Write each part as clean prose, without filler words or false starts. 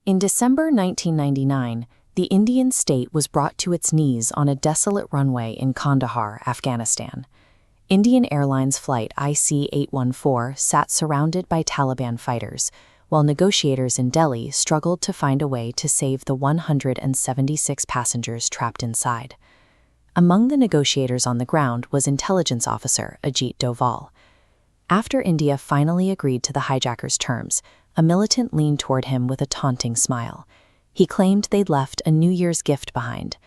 In December 1999, the Indian state was brought to its knees on a desolate runway in Kandahar, Afghanistan. Indian Airlines Flight IC-814 sat surrounded by Taliban fighters, while negotiators in Delhi struggled to find a way to save the 176 passengers trapped inside. Among the negotiators on the ground was intelligence officer Ajit Doval. After India finally agreed to the hijackers' terms, a militant leaned toward him with a taunting smile. He claimed they'd left a New Year's gift behind.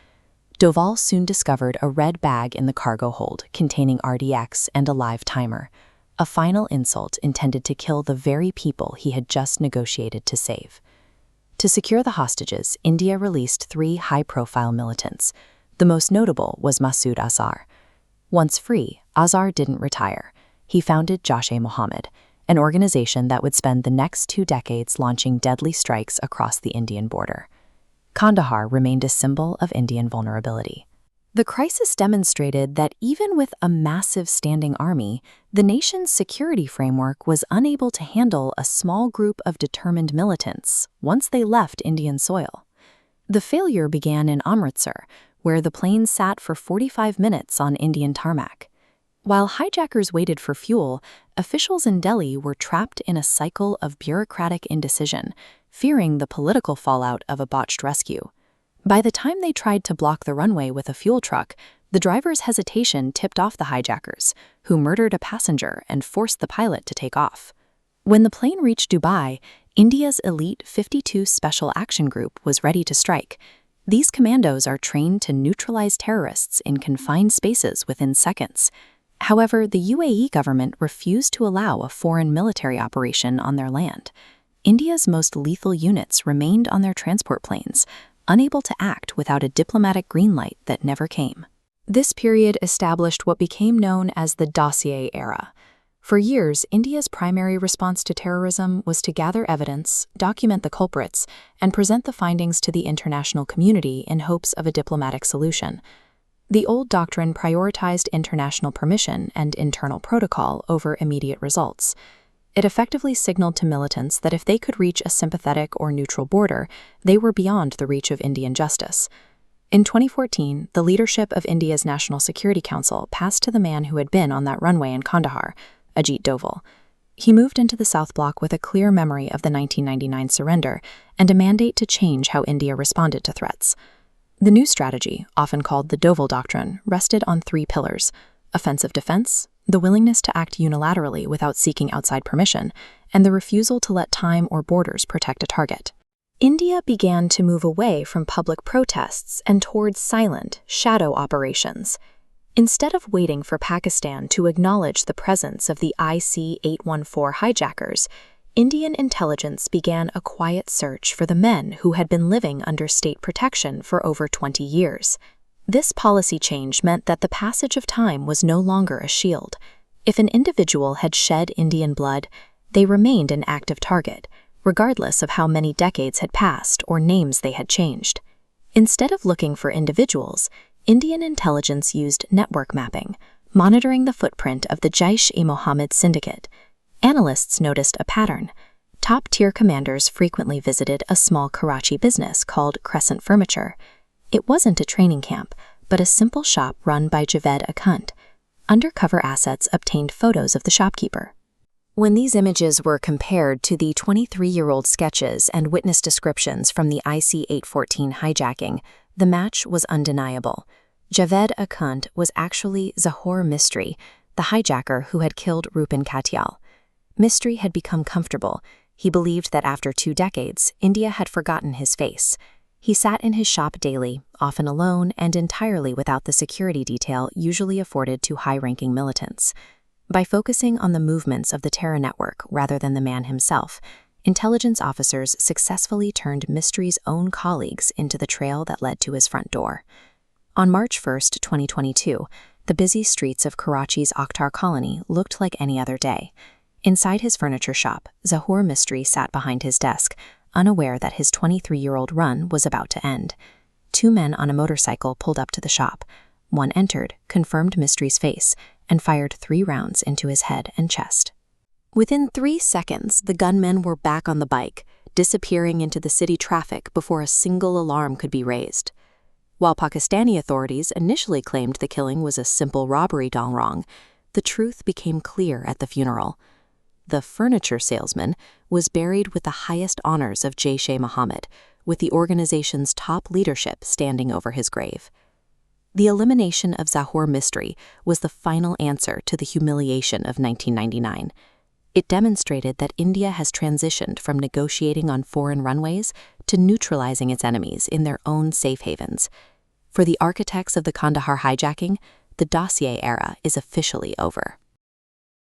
Doval soon discovered a red bag in the cargo hold containing RDX and a live timer, a final insult intended to kill the very people he had just negotiated to save. To secure the hostages, India released 3 high-profile militants. The most notable was Masood Azhar. Once free, Azhar didn't retire. He founded Jaish-e-Mohammed, an organization that would spend the next 2 decades launching deadly strikes across the Indian border. Kandahar remained a symbol of Indian vulnerability. The crisis demonstrated that even with a massive standing army, the nation's security framework was unable to handle a small group of determined militants once they left Indian soil. The failure began in Amritsar, where the planes sat for 45 minutes on Indian tarmac. While hijackers waited for fuel, officials in Delhi were trapped in a cycle of bureaucratic indecision, fearing the political fallout of a botched rescue. By the time they tried to block the runway with a fuel truck, the driver's hesitation tipped off the hijackers, who murdered a passenger and forced the pilot to take off. When the plane reached Dubai, India's elite 52 Special Action Group was ready to strike. These commandos are trained to neutralize terrorists in confined spaces within seconds. However, the UAE government refused to allow a foreign military operation on their land. India's most lethal units remained on their transport planes, unable to act without a diplomatic green light that never came. This period established what became known as the dossier era. For years, India's primary response to terrorism was to gather evidence, document the culprits, and present the findings to the international community in hopes of a diplomatic solution. The old doctrine prioritized international permission and internal protocol over immediate results. It effectively signaled to militants that if they could reach a sympathetic or neutral border, they were beyond the reach of Indian justice. In 2014, the leadership of India's National Security Council passed to the man who had been on that runway in Kandahar, Ajit Doval. He moved into the South Bloc with a clear memory of the 1999 surrender and a mandate to change how India responded to threats. The new strategy, often called the Doval Doctrine, rested on 3 pillars: offensive defense, the willingness to act unilaterally without seeking outside permission, and the refusal to let time or borders protect a target. India began to move away from public protests and towards silent, shadow operations. Instead of waiting for Pakistan to acknowledge the presence of the IC-814 hijackers, Indian intelligence began a quiet search for the men who had been living under state protection for over 20 years. This policy change meant that the passage of time was no longer a shield. If an individual had shed Indian blood, they remained an active target, regardless of how many decades had passed or names they had changed. Instead of looking for individuals, Indian intelligence used network mapping, monitoring the footprint of the Jaish-e-Mohammed syndicate. Analysts noticed a pattern. Top-tier commanders frequently visited a small Karachi business called Crescent Furniture. It wasn't a training camp, but a simple shop run by Javed Akhund. Undercover assets obtained photos of the shopkeeper. When these images were compared to the 23-year-old sketches and witness descriptions from the IC-814 hijacking, the match was undeniable. Javed Akhund was actually Zahoor Mistry, the hijacker who had killed Rupin Katyal. Mistry had become comfortable. He believed that after 2 decades, India had forgotten his face. He sat in his shop daily, often alone and entirely without the security detail usually afforded to high-ranking militants. By focusing on the movements of the terror network rather than the man himself, intelligence officers successfully turned Mistry's own colleagues into the trail that led to his front door. On March 1, 2022, the busy streets of Karachi's Akhtar colony looked like any other day. Inside his furniture shop, Zahoor Mistry sat behind his desk, unaware that his 23-year-old run was about to end. 2 men on a motorcycle pulled up to the shop. One entered, confirmed Mistry's face, and fired 3 rounds into his head and chest. Within 3 seconds, the gunmen were back on the bike, disappearing into the city traffic before a single alarm could be raised. While Pakistani authorities initially claimed the killing was a simple robbery gone wrong, the truth became clear at the funeral. The furniture salesman was buried with the highest honors of Jaish-e-Mohammed, with the organization's top leadership standing over his grave. The elimination of Zahoor Mistry was the final answer to the humiliation of 1999. It demonstrated that India has transitioned from negotiating on foreign runways to neutralizing its enemies in their own safe havens. For the architects of the Kandahar hijacking, the dossier era is officially over.